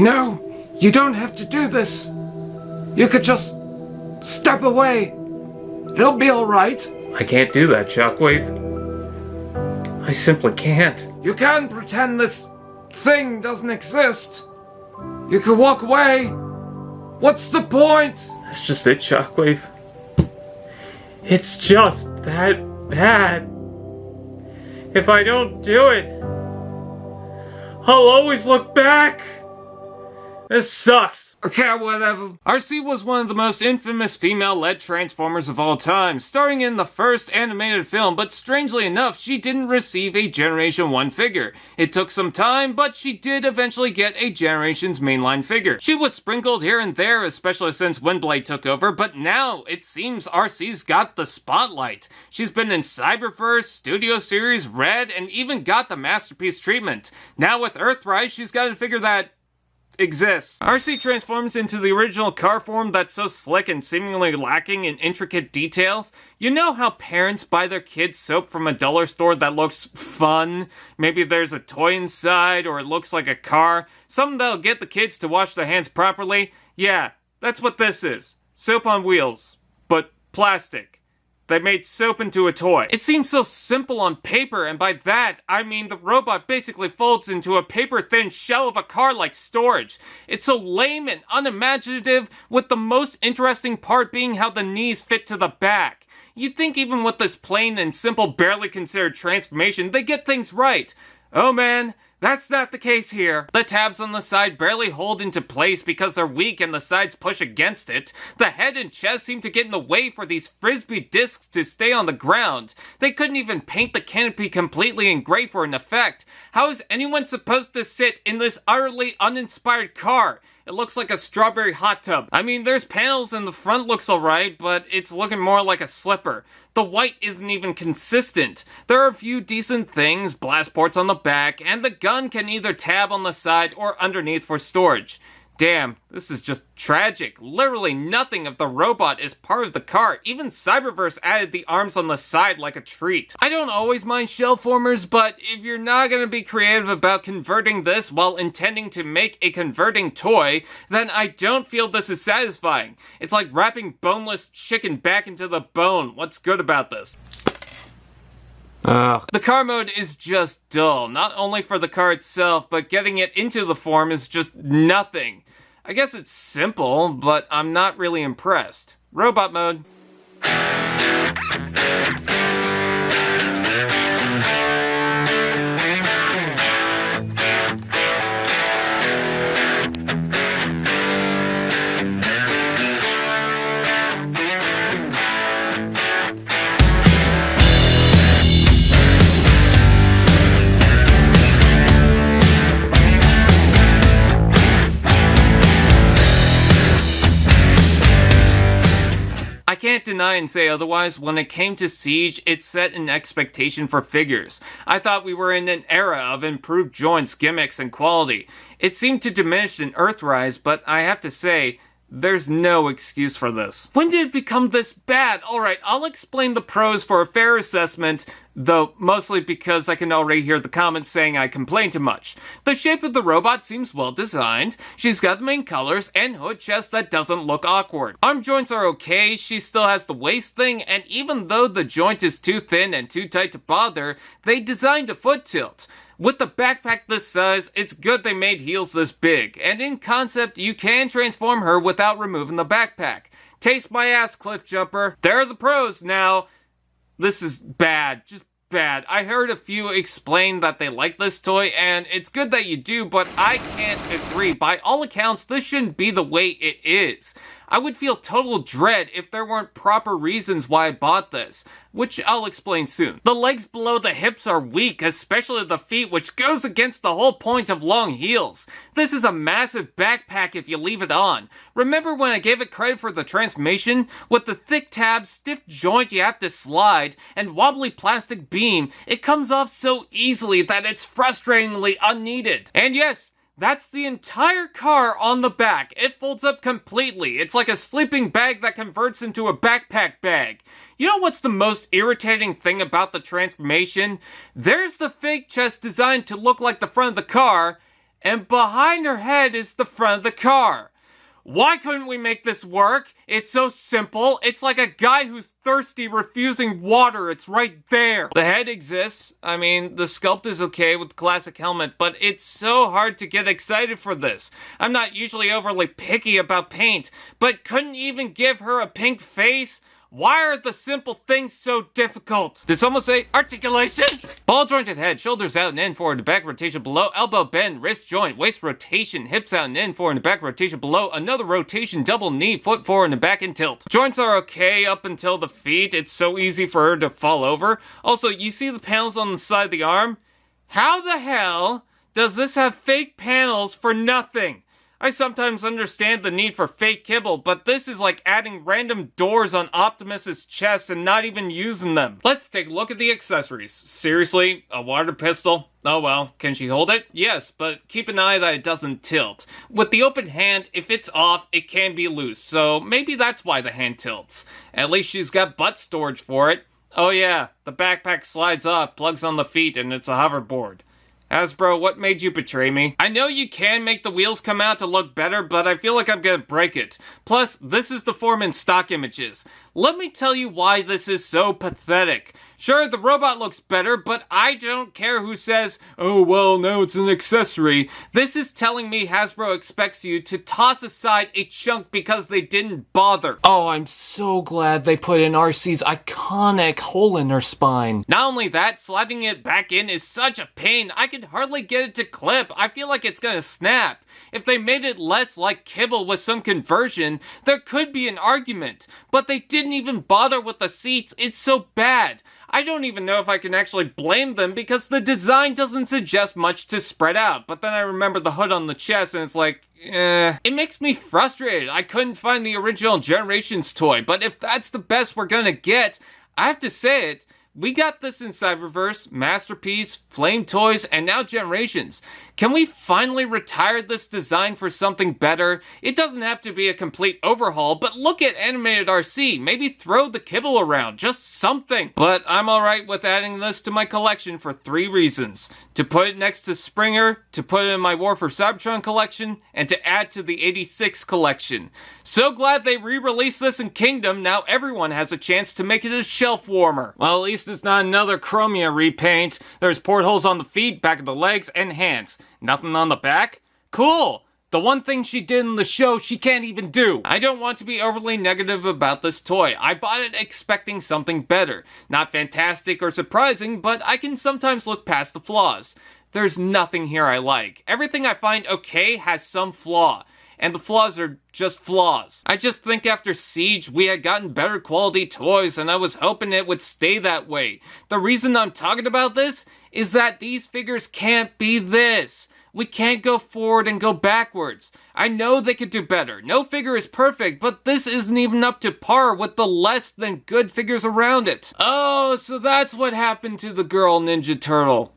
You know, you don't have to do this. You could just step away. It'll be alright. I can't do that, Shockwave. I simply can't. You can't pretend this thing doesn't exist. You could walk away. What's the point? That's just it, Shockwave. It's just that bad. If I don't do it, I'll always look back. This sucks. Okay, whatever. Arcee was one of the most infamous female-led Transformers of all time, starring in the first animated film, but strangely enough, she didn't receive a Generation 1 figure. It took some time, but she did eventually get a Generations mainline figure. She was sprinkled here and there, especially since Windblade took over, but now it seems Arcee's got the spotlight. She's been in Cyberverse, Studio Series, Red, and even got the Masterpiece treatment. Now with Earthrise, she's got a figure that exists. Arcee transforms into the original car form that's so slick and seemingly lacking in intricate details. You know how parents buy their kids soap from a dollar store that looks fun? Maybe there's a toy inside, or it looks like a car. Something that'll get the kids to wash their hands properly? Yeah, that's what this is. Soap on wheels. But plastic. They made soap into a toy. It seems so simple on paper, and by that, I mean the robot basically folds into a paper-thin shell of a car like storage. It's so lame and unimaginative, with the most interesting part being how the knees fit to the back. You'd think even with this plain and simple, barely considered transformation, they get things right. Oh man, that's not the case here. The tabs on the side barely hold into place because they're weak and the sides push against it. The head and chest seem to get in the way for these frisbee discs to stay on the ground. They couldn't even paint the canopy completely in gray for an effect. How is anyone supposed to sit in this utterly uninspired car? It looks like a strawberry hot tub. I mean, there's panels and the front looks alright, but it's looking more like a slipper. The white isn't even consistent. There are a few decent things, blast ports on the back, and the gun can either tab on the side or underneath for storage. Damn, this is just tragic. Literally nothing of the robot is part of the car. Even Cyberverse added the arms on the side like a treat. I don't always mind shell formers, but if you're not gonna be creative about converting this while intending to make a converting toy, then I don't feel this is satisfying. It's like wrapping boneless chicken back into the bone. What's good about this? Ugh. The car mode is just dull, not only for the car itself, but getting it into the form is just nothing. I guess it's simple, but I'm not really impressed. Robot mode. I can't deny and say otherwise, when it came to Siege, it set an expectation for figures. I thought we were in an era of improved joints, gimmicks, and quality. It seemed to diminish in Earthrise, but I have to say, there's no excuse for this. When did it become this bad? Alright, I'll explain the pros for a fair assessment, though mostly because I can already hear the comments saying I complain too much. The shape of the robot seems well designed. She's got the main colors and hood chest that doesn't look awkward. Arm joints are okay, she still has the waist thing, and even though the joint is too thin and too tight to bother, they designed a foot tilt. With the backpack this size, it's good they made heels this big, and in concept, you can transform her without removing the backpack. Taste my ass, Cliff Jumper. There are the pros. Now, this is bad. Just bad. I heard a few explain that they like this toy, and it's good that you do, but I can't agree. By all accounts, this shouldn't be the way it is. I would feel total dread if there weren't proper reasons why I bought this, which I'll explain soon. The legs below the hips are weak, especially the feet, which goes against the whole point of long heels. This is a massive backpack if you leave it on. Remember when I gave it credit for the transformation? With the thick tab, stiff joint you have to slide, and wobbly plastic beam, it comes off so easily that it's frustratingly unneeded. And yes, that's the entire car on the back. It folds up completely. It's like a sleeping bag that converts into a backpack bag. You know what's the most irritating thing about the transformation? There's the fake chest designed to look like the front of the car, and behind her head is the front of the car. Why couldn't we make this work? It's so simple. It's like a guy who's thirsty refusing water. It's right there. The head exists. I mean, the sculpt is okay with the classic helmet, but it's so hard to get excited for this. I'm not usually overly picky about paint, but couldn't even give her a pink face? Why are the simple things so difficult? Did someone say articulation? Ball jointed head, shoulders out and in, forward and back rotation below, elbow bend, wrist joint, waist rotation, hips out and in, forward and back rotation below, another rotation, double knee, foot forward and back and tilt. Joints are okay up until the feet. It's so easy for her to fall over. Also, you see the panels on the side of the arm? How the hell does this have fake panels for nothing? I sometimes understand the need for fake kibble, but this is like adding random doors on Optimus's chest and not even using them. Let's take a look at the accessories. Seriously? A water pistol? Oh well, can she hold it? Yes, but keep an eye that it doesn't tilt. With the open hand, if it's off, it can be loose, so maybe that's why the hand tilts. At least she's got butt storage for it. Oh yeah, the backpack slides off, plugs on the feet, and it's a hoverboard. Hasbro, what made you betray me? I know you can make the wheels come out to look better, but I feel like I'm gonna break it. Plus, this is the form in stock images. Let me tell you why this is so pathetic. Sure, the robot looks better, but I don't care who says, oh well, now it's an accessory. This is telling me Hasbro expects you to toss aside a chunk because they didn't bother. Oh, I'm so glad they put in Arcee's iconic hole in her spine. Not only that, sliding it back in is such a pain. I can hardly get it to clip. I feel like it's gonna snap. If they made it less like kibble with some conversion, there could be an argument. But they didn't even bother with the seats. It's so bad. I don't even know if I can actually blame them because the design doesn't suggest much to spread out. But then I remember the hood on the chest and it's like, It makes me frustrated. I couldn't find the original Generations toy. But if that's the best we're gonna get, I have to say it. We got this in Cyberverse, Masterpiece, Flame Toys, and now Generations. Can we finally retire this design for something better? It doesn't have to be a complete overhaul, but look at animated Arcee. Maybe throw the kibble around, just something. But I'm alright with adding this to my collection for 3 reasons. To put it next to Springer, to put it in my War for Cybertron collection, and to add to the 86 collection. So glad they re-released this in Kingdom, now everyone has a chance to make it a shelf warmer. Well, at least it's not another Chromia repaint. There's portholes on the feet, back of the legs, and hands. Nothing on the back? Cool! The one thing she did in the show, she can't even do. I don't want to be overly negative about this toy. I bought it expecting something better. Not fantastic or surprising, but I can sometimes look past the flaws. There's nothing here I like. Everything I find okay has some flaw. And the flaws are just flaws. I just think after Siege, we had gotten better quality toys, and I was hoping it would stay that way. The reason I'm talking about this is that these figures can't be this. We can't go forward and go backwards. I know they could do better. No figure is perfect, but this isn't even up to par with the less than good figures around it. Oh, so that's what happened to the girl Ninja Turtle.